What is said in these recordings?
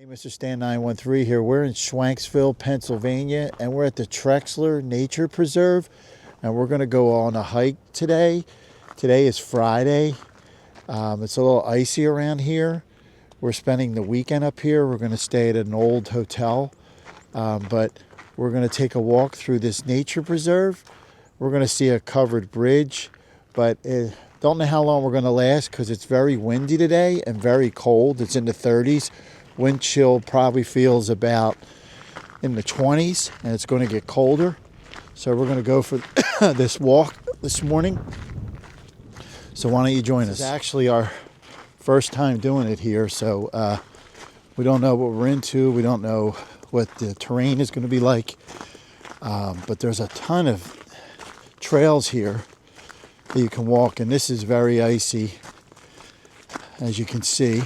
Mr. Stan 913 here. We're in Schwanksville, Pennsylvania, and we're at the Trexler Nature Preserve, and we're going to go on a hike today. Today is Friday. It's a little icy around here. We're spending the weekend up here. We're going to stay at an old hotel, but we're going to take a walk through this nature preserve. We're going to see a covered bridge, but don't know how long we're going to last because it's very windy today and very cold. It's in the 30s. Wind chill probably feels about in the 20s, and it's going to get colder. So we're going to go for this walk this morning. So why don't you join us? It's actually our first time doing it here, so we don't know what we're into. We don't know what the terrain is going to be like, but there's a ton of trails here that you can walk, and this is very icy, as you can see.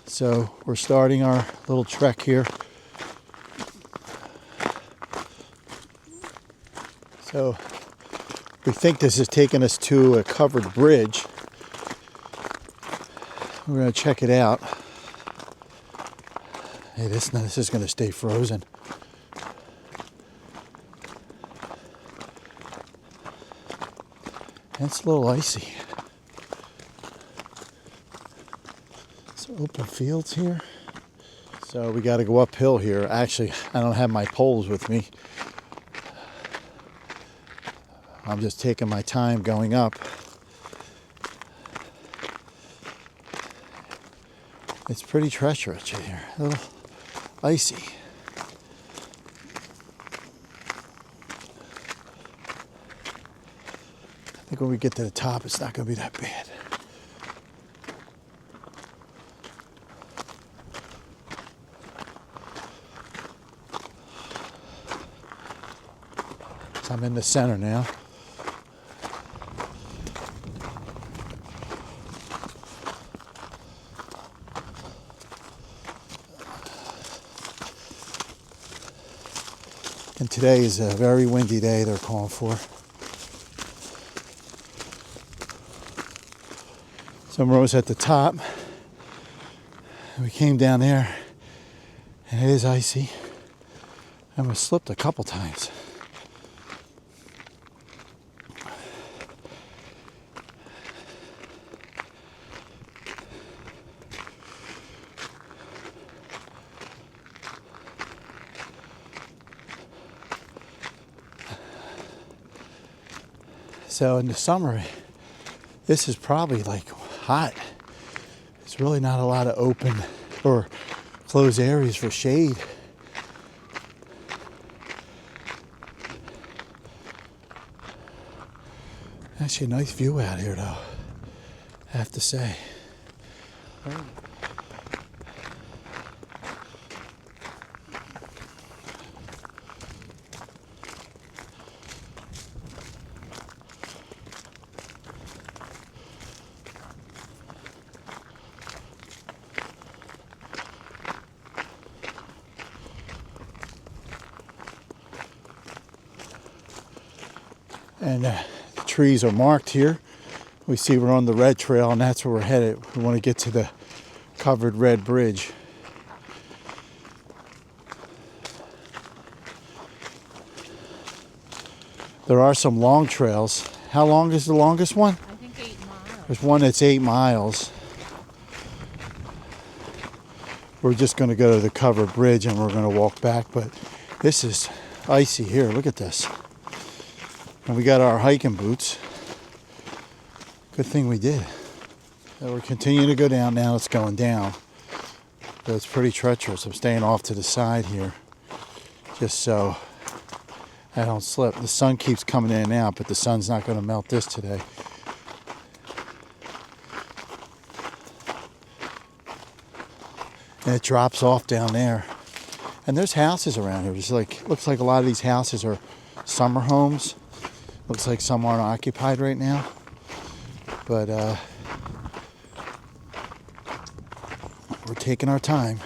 So we're starting our little trek here. So we think this is taking us to a covered bridge. We're going to check it out. Hey, this is going to stay frozen. It's a little icy. Open fields here. So we got to go uphill here. Actually, I don't have my poles with me. I'm just taking my time going up. It's pretty treacherous here. A little icy. I think when we get to the top, it's not going to be that bad. I'm in the center now. And today is a very windy day they're calling for. So we're almost at the top. We came down there and it is icy. I almost slipped a couple times. So in the summer, this is probably like hot. There's really not a lot of open or closed areas for shade. Actually, a nice view out here, though, I have to say. And the trees are marked here. We see we're on the red trail, and that's where we're headed. We want to get to the covered red bridge. There are some long trails. How long is the longest one? I think 8 miles. There's one that's 8 miles. We're just going to go to the covered bridge and we're going to walk back, but this is icy here. Look at this. And we got our hiking boots. Good thing we did. So we're continuing to go down. Now it's going down. But it's pretty treacherous. I'm staying off to the side here just so I don't slip. The sun keeps coming in and out, but the sun's not going to melt this today. And it drops off down there. And there's houses around here. It's like, looks like a lot of these houses are summer homes. Looks like some aren't occupied right now. But we're taking our time.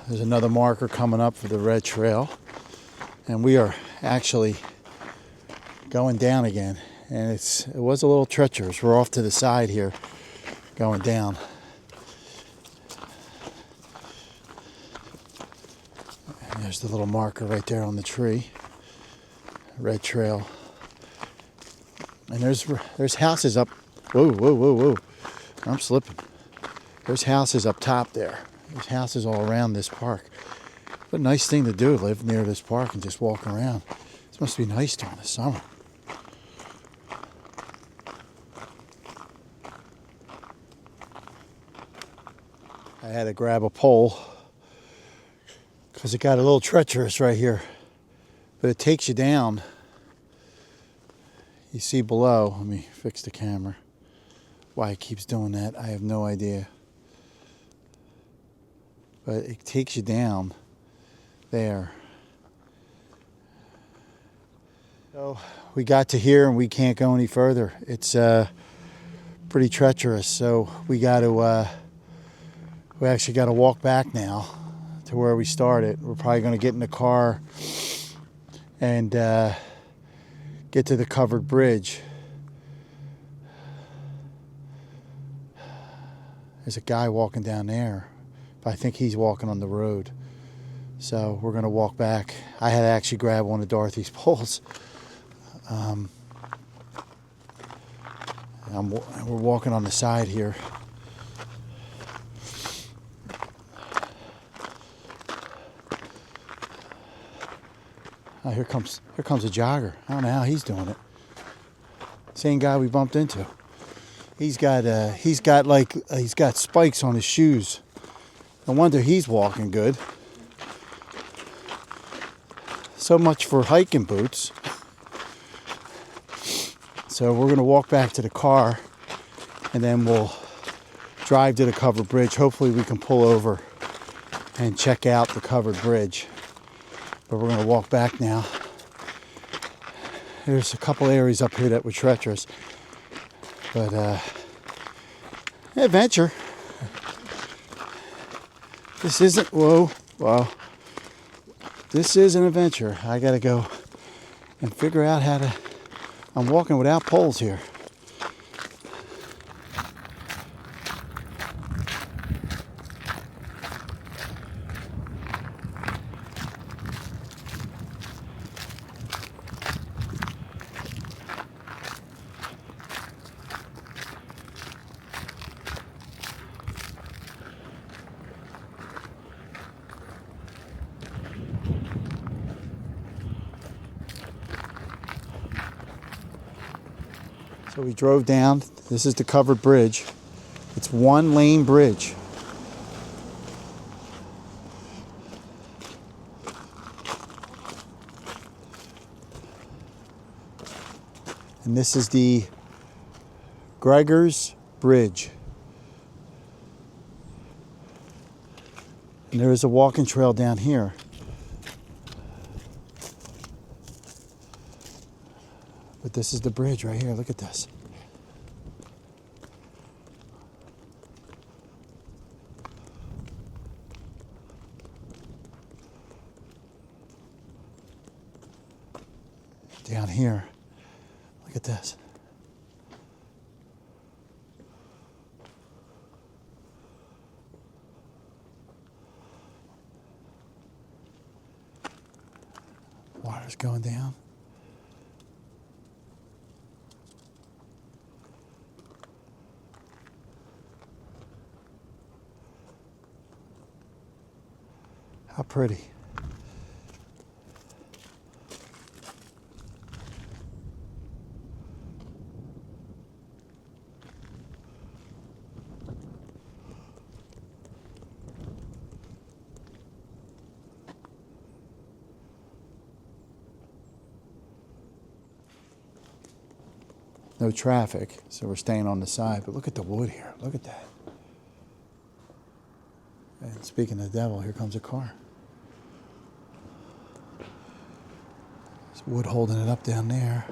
There's another marker coming up for the red trail. And we are actually going down again. And it was a little treacherous. We're off to the side here. going down. And there's the little marker right there on the tree. Red trail. And there's houses up. Whoa, whoa, whoa, whoa. I'm slipping. There's houses up top there. There's houses all around this park. What a nice thing to do, live near this park and just walk around. This must be nice during the summer. I had to grab a pole because it got a little treacherous right here. But it takes you down. You see below. Let me fix the camera. Why it keeps doing that, I have no idea. But it takes you down there. So we got to here and we can't go any further. It's pretty treacherous. So we actually got to walk back now to where we started. We're probably going to get in the car and get to the covered bridge. There's a guy walking down there, but I think he's walking on the road. So we're going to walk back. I had to actually grab one of Dorothy's poles. We're walking on the side here. Oh, here comes a jogger. I don't know how he's doing it. Same guy we bumped into. He's got spikes on his shoes. No wonder he's walking good. So much for hiking boots. So we're going to walk back to the car and then we'll drive to the covered bridge. Hopefully we can pull over and check out the covered bridge. But we're going to walk back now. There's a couple areas up here that were treacherous. But adventure. This isn't, whoa, wow. This is an adventure. I got to go and figure out how to, I'm walking without poles here. So we drove down. This is the covered bridge. It's one lane bridge. And this is the Gregor's Bridge. And there is a walking trail down here. But this is the bridge right here. Look at this. Down here. Look at this. Water's going down. How pretty. No traffic, so we're staying on the side. But look at the wood here. Look at that. And speaking of the devil, here comes a car. There's wood holding it up down there.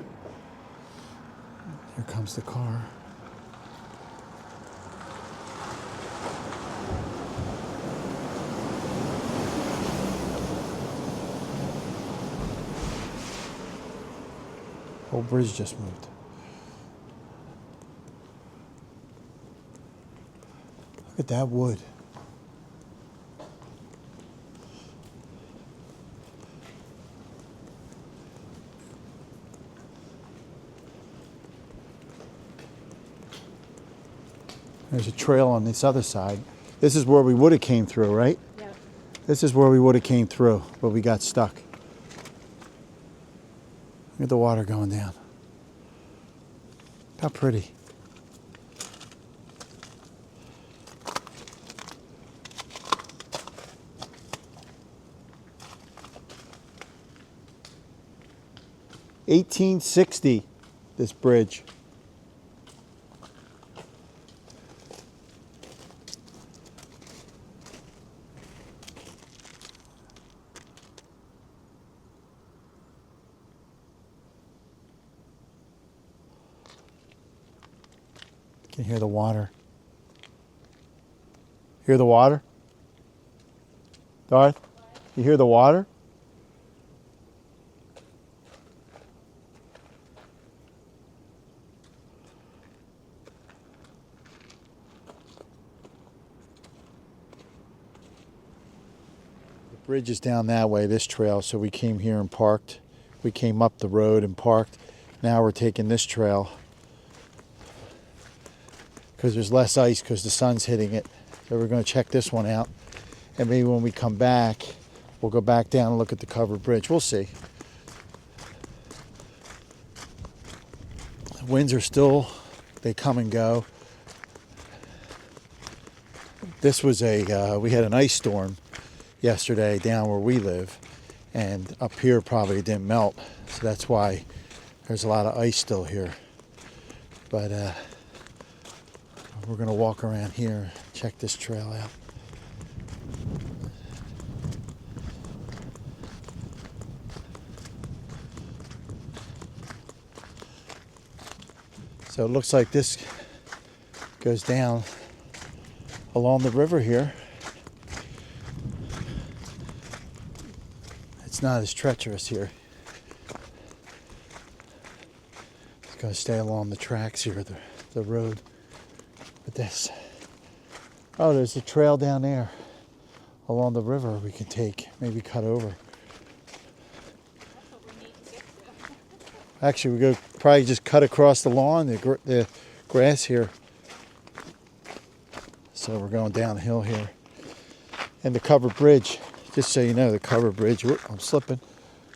Here comes the car. Whole bridge just moved. Look at that wood. There's a trail on this other side. This is where we would have came through, right? Yeah. This is where we would have came through, but we got stuck. Look at the water going down. How pretty. $1860, this bridge. You can hear the water. Hear the water? Darth? You hear the water? The bridge is down that way, this trail, so we came here and parked. We came up the road and parked. Now we're taking this trail because there's less ice because the sun's hitting it. So we're going to check this one out. And maybe when we come back, we'll go back down and look at the covered bridge. We'll see. The winds are still, they come and go. This was we had an ice storm yesterday down where we live. And up here probably it didn't melt. So that's why there's a lot of ice still here. But we're going to walk around here, check this trail out. So it looks like this goes down along the river here. It's not as treacherous here. It's going to stay along the tracks here, the road. But this, oh, there's a trail down there along the river we can take, maybe cut over. That's what we need to get to. Actually, we go probably just cut across the lawn, the grass here. So we're going down the hill here. And the covered bridge, just so you know, the covered bridge, whoop, I'm slipping.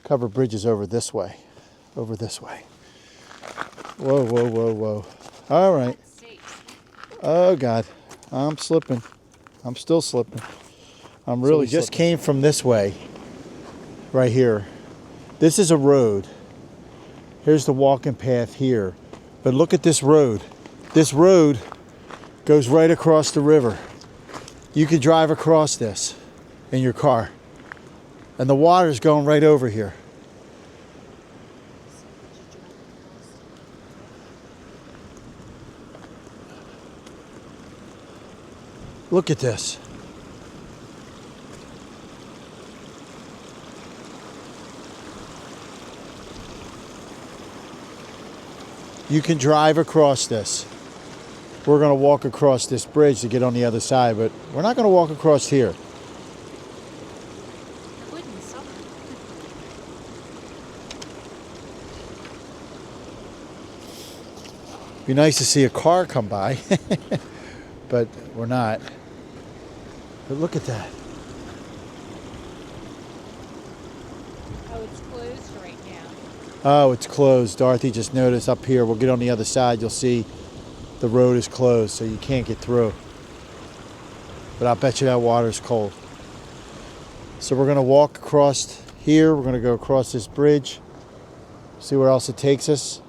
Covered bridge is over this way. Over this way. Whoa, whoa, whoa, whoa. All right. Oh, God. I'm slipping. I'm still slipping. I'm really so just came from this way. Right here. This is a road. Here's the walking path here. But look at this road. This road goes right across the river. You could drive across this in your car. And the water's going right over here. Look at this. You can drive across this. We're going to walk across this bridge to get on the other side, but we're not going to walk across here. Be nice to see a car come by, but we're not. But look at that. Oh, it's closed right now. Oh, it's closed. Dorothy just noticed up here. We'll get on the other side. You'll see the road is closed, so you can't get through. But I'll bet you that water's cold. So we're going to walk across here. We're going to go across this bridge. See where else it takes us.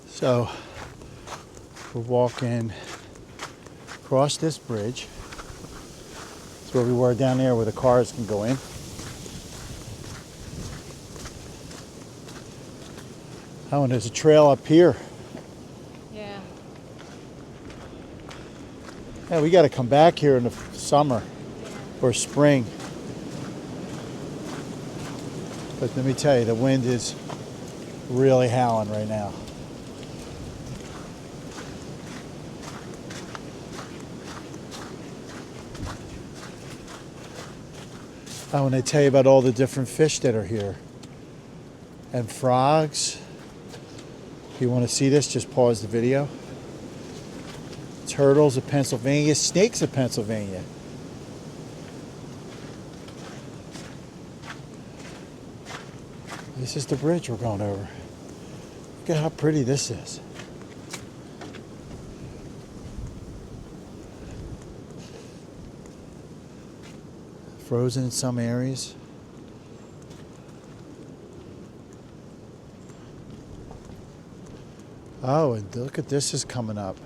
So we're walking across this bridge. That's where we were down there where the cars can go in. Oh, and there's a trail up here. Yeah. Yeah, we got to come back here in the summer or spring. But let me tell you, the wind is really howling right now. Oh, and they tell you about all the different fish that are here. And frogs. If you want to see this, just pause the video. Turtles of Pennsylvania, snakes of Pennsylvania. This is the bridge we're going over. Look at how pretty this is. Frozen in some areas. Oh, and look at this is coming up.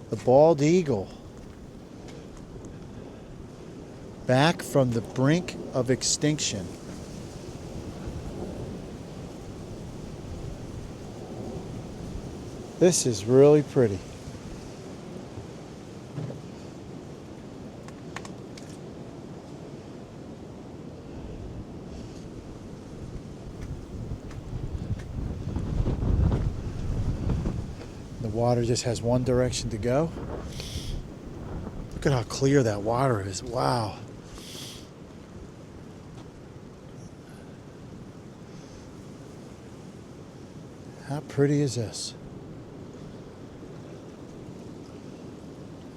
The bald eagle. Back from the brink of extinction. This is really pretty. The water just has one direction to go. Look at how clear that water is. Wow. How pretty is this?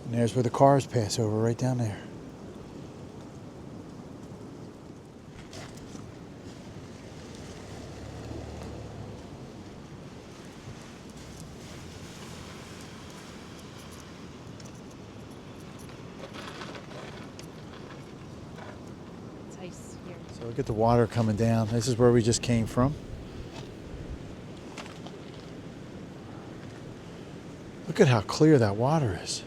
And there's where the cars pass over, right down there. It's ice here. So look at the water coming down. This is where we just came from. Look at how clear that water is.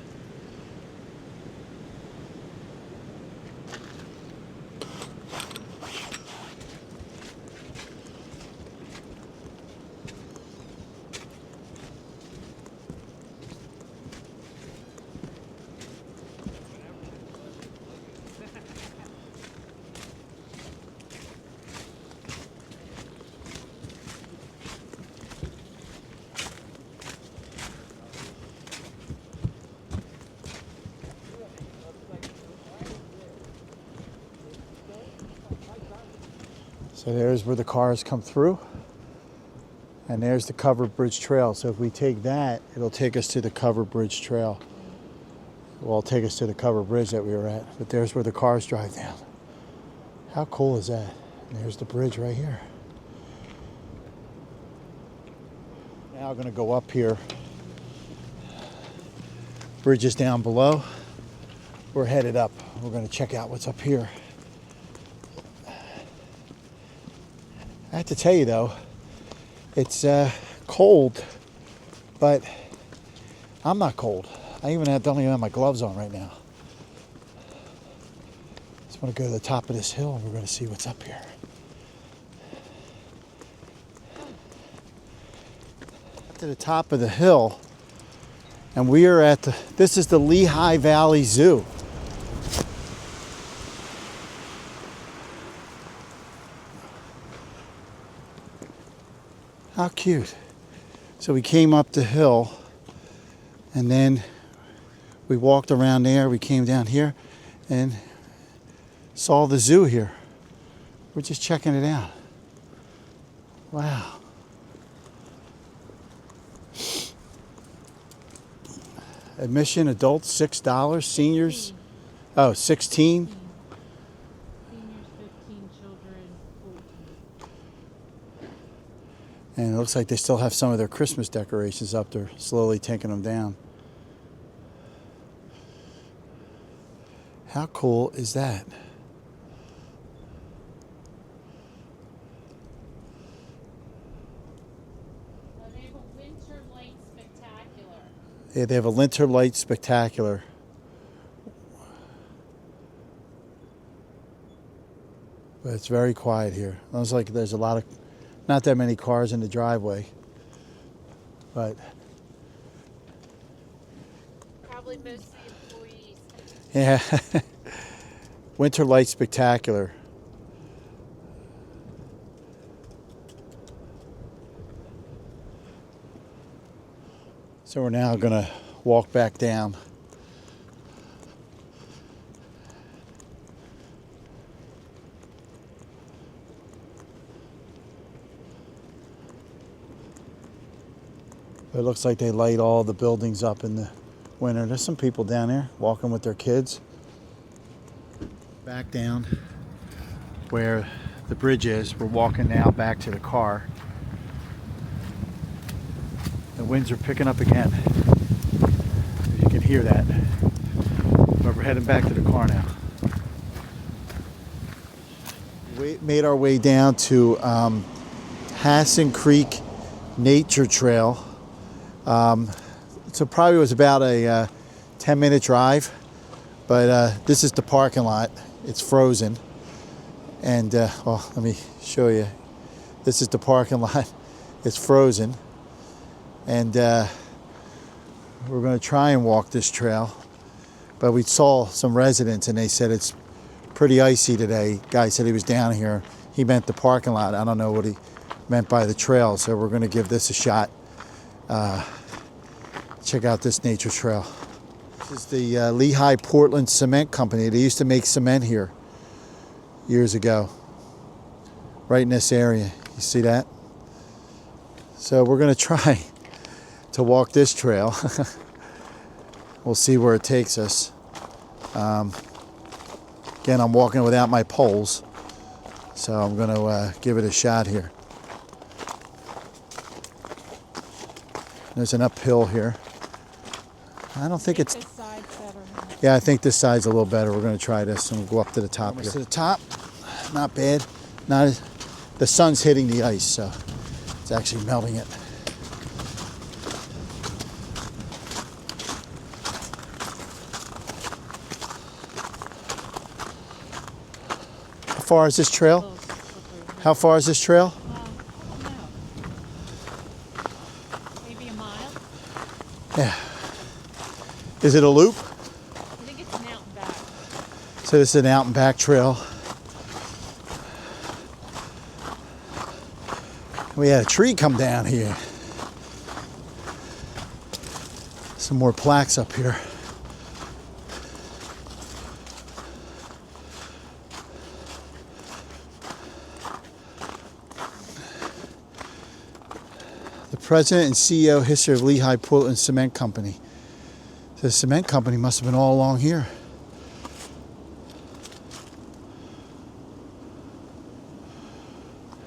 So there's where the cars come through. And there's the covered bridge trail. So if we take that, it'll take us to the covered bridge trail. Well, it'll take us to the covered bridge that we were at. But there's where the cars drive down. How cool is that? And there's the bridge right here. Now we're going to go up here. Bridge is down below. We're headed up. We're going to check out what's up here. I have to tell you though, it's cold, but I'm not cold. Don't even have my gloves on right now. Just want to go to the top of this hill and we're going to see what's up here. To the top of the hill, and we are at this is the Lehigh Valley Zoo. How cute. So we came up the hill and then we walked around there. We came down here and saw the zoo here. We're just checking it out. Wow. Admission, adults $6, seniors, oh, 16. Seniors 15, children 14. And it looks like they still have some of their Christmas decorations up there, slowly taking them down. How cool is that? They have a winter light spectacular. Yeah, they have a winter light spectacular. But it's very quiet here. Looks like there's not that many cars in the driveway. But Probably mostly employees. yeah, winter light spectacular. So we're now going to walk back down. It looks like they light all the buildings up in the winter. There's some people down there walking with their kids. Back down where the bridge is, we're walking now back to the car. The winds are picking up again. You can hear that. But we're heading back to the car now. We made our way down to Hassen Creek Nature Trail. So probably was about a 10-minute drive, but this is the parking lot. It's frozen, and well, let me show you. This is the parking lot. It's frozen, and we're going to try and walk this trail, but we saw some residents and they said it's pretty icy today. Guy said he was down here. He meant the parking lot. I don't know what he meant by the trail, so we're going to give this a shot. Check out this nature trail. This is the Lehigh Portland Cement Company. They used to make cement here years ago, right in this area. You see that? So we're going to try to walk this trail. We'll see where it takes us. Again, I'm walking without my poles, so I'm going to give it a shot here. There's an uphill here. I don't think it's... This side's better. Yeah, I think this side's a little better. We're going to try this and we'll go up to the top here. To the top, not bad. Not as, the sun's hitting the ice, so it's actually melting it. How far is this trail? How far is this trail? No. Maybe a mile? Yeah. Is it a loop? I think it's an out and back. So this is an out and back trail. We had a tree come down here. Some more plaques up here. The president and CEO, history of Lehigh Portland Cement Company. The cement company must have been all along here.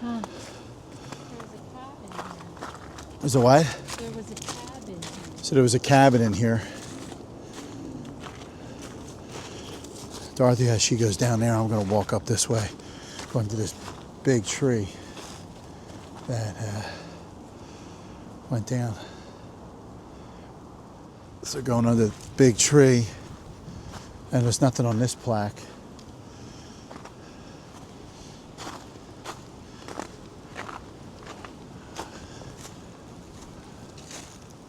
Huh. There was a cabin here. Was it what? There was a cabin here. So there was a cabin in here. Dorothy, as she goes down there, I'm going to walk up this way, going to this big tree that went down. So going under the big tree, and there's nothing on this plaque.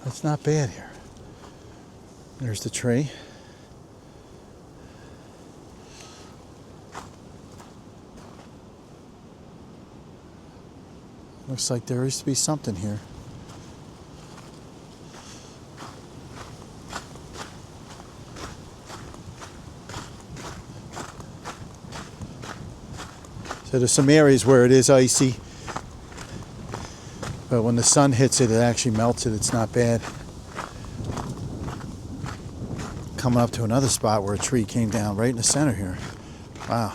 That's not bad here. There's the tree. Looks like there used to be something here. So there's some areas where it is icy, but when the sun hits it, it actually melts it. It's not bad. Coming up to another spot where a tree came down right in the center here. Wow.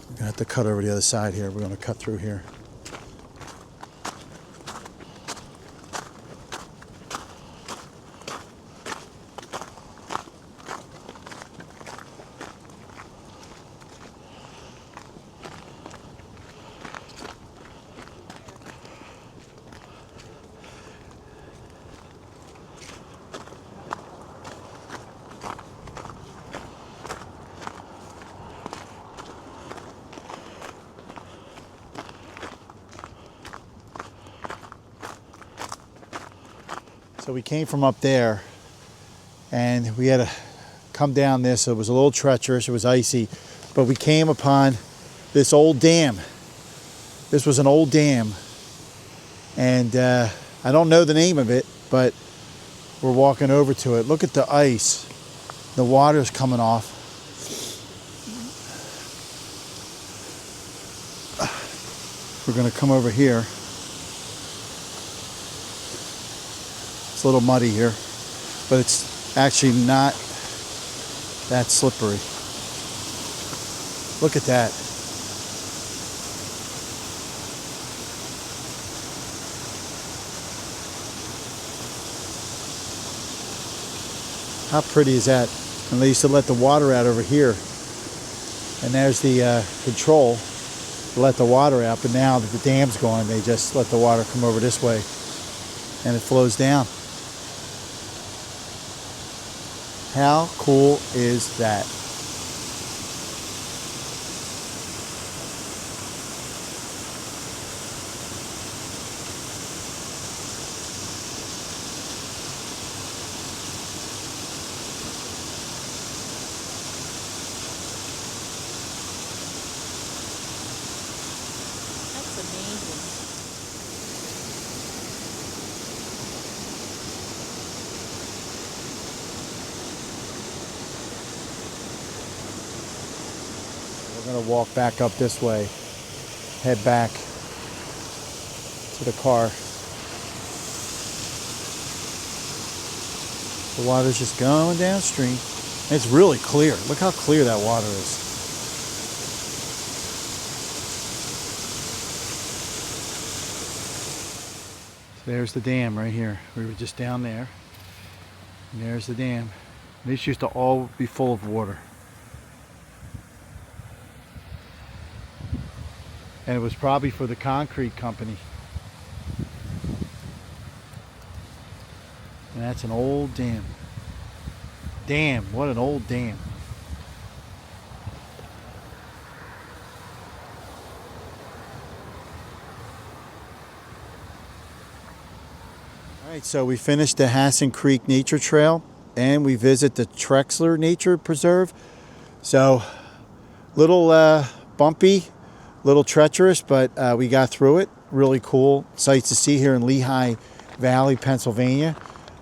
We're gonna have to cut over the other side here. We're gonna cut through here. So we came from up there and we had to come down this. So it was a little treacherous, it was icy, but we came upon this old dam. This was an old dam, and I don't know the name of it, but we're walking over to it. Look at the ice. The water's coming off. we're going to come over here. It's a little muddy here, but it's actually not that slippery. Look at that. How pretty is that? And they used to let the water out over here. And there's the control to let the water out. But now that the dam's gone, they just let the water come over this way. And it flows down. How cool is that? That's amazing. We're going to walk back up this way, head back to the car. The water's just going downstream. It's really clear. Look how clear that water is. So there's the dam right here. We were just down there. And there's the dam. This used to all be full of water. And it was probably for the concrete company. And that's an old dam. Damn, what an old dam. All right, so we finished the Hassen Creek Nature Trail and we visit the Trexler Nature Preserve. So, little bumpy, little treacherous, but we got through it. Really cool sights to see here in Lehigh Valley, Pennsylvania.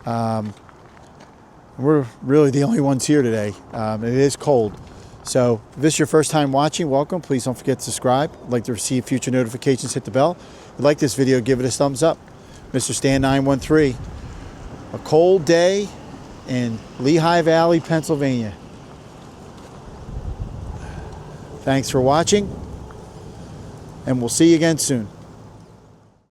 We're really the only ones here today. It is cold. So if this is your first time watching, welcome. Please don't forget to subscribe. If you'd like to receive future notifications, hit the bell. If you like this video, give it a thumbs up. Mr. Stan 913. A cold day in Lehigh Valley, Pennsylvania. Thanks for watching, and we'll see you again soon.